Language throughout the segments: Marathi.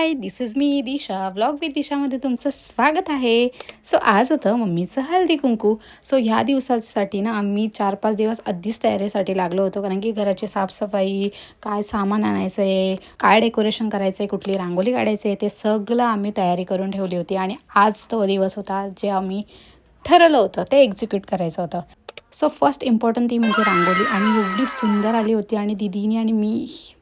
High, this is me Disha vlog with दिशामध्ये तुमचं स्वागत आहे. सो आज होतं मम्मीचं हळदी कुंकू. सो ह्या दिवसासाठी ना आम्ही 4-5 दिवस आधीच तयारीसाठी लागलो होतो, कारण की घराची साफसफाई, काय सामान आणायचं आहे, काय डेकोरेशन करायचं आहे, कुठली रांगोळी काढायची आहे, ते सगळं आम्ही तयारी करून ठेवली होती. आणि आज तो दिवस होता जे आम्ही ठरवलं होतं ते एक्झिक्यूट करायचं होतं. सो फर्स्ट इम्पॉर्टंट ती म्हणजे रांगोळी, आणि एवढी सुंदर आली होती. आणि दीदीने आणि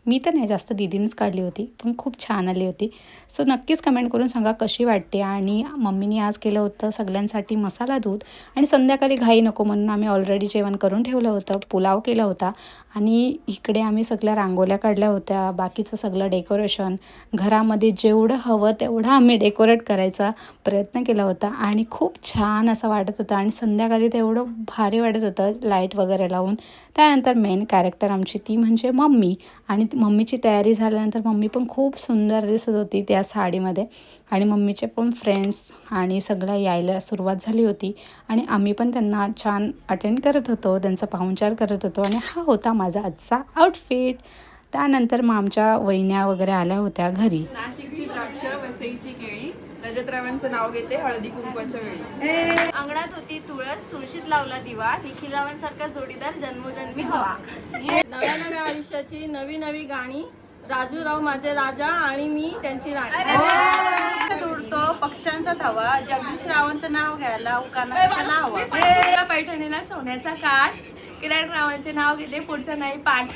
मी तर नाही, जास्त दीदीनेच काढली होती, पण खूप छान आली होती. सो नक्कीच कमेंट करून सांगा कशी वाटते. आणि मम्मीने आज केलं होतं सगळ्यांसाठी मसाला दूध. आणि संध्याकाळी घाई नको म्हणून आम्ही ऑलरेडी जेवण करून ठेवलं होतं, पुलाव केला होता. आणि इकडे आम्ही सगळ्या रांगोळ्या काढल्या होत्या, बाकीचं सगळं डेकोरेशन घरामध्ये जेवढं हवं तेवढं आम्ही डेकोरेट करायचा प्रयत्न केला होता. आणि खूप छान असं वाटत होतं. आणि संध्याकाळी तेवढं भारी वाटत होतं लाईट वगैरे लावून. त्यानंतर मेन कॅरेक्टर आमची ती म्हणजे मम्मी. आणि मम्मीची तयारी झाल्यानंतर मम्मी पण खूप सुंदर दिसत होती त्या साडीमध्ये. आणि मम्मीचे पण फ्रेंड्स आणि सगळं यायला सुरुवात झाली होती. आणि आम्ही पण त्यांना छान अटेंड करत होतो, त्यांचा पाहुणचार करत होतो. आणि हा होता माझा आजचा आउटफिट. त्यानंतर मग आमच्या वहिन्या वगैरे आल्या होत्या घरी. नाशिकची द्राक्ष, वसईची केळी, रजतरावांचं नाव घेते हळदी कुंकवाच्या वेळी. अंगणात होती तुळस, तुळशीत लावला दिवा, निखिलरावांसारखा जोडीदार जन्मोजन्मी हवा. नव्या नव्या आयुष्याची नवी नवी गाणी, राजूराव माझे राजा आणि मी त्यांची राणी. उडतो पक्ष्यांचा थवा, जगदीशरावांचं नाव घ्यायला उकाना कशाला हवा. पैठणीला सोन्याचा काठ, किराणरावांचे नाव घेते पुढचं नाही पाठ.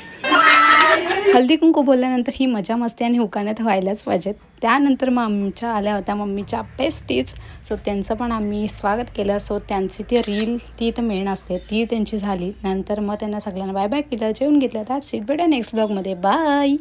हल्दी कुंकू बोलल्यानंतर ही मजा मस्ती आणि हुकाण्यात व्हायलाच पाहिजेत. त्यानंतर मग आमच्या आल्या होत्या मम्मीच्या पेस्टीज. सो त्यांचं पण आम्ही स्वागत केलं. सो त्यांची ती रील ती तर मेन असते, ती त्यांची झाली. नंतर मग त्यांना सगळ्यांना बाय बाय केलं, जेवून घेतलं. That's it. भेटूया नेक्स्ट ब्लॉगमध्ये. बाय.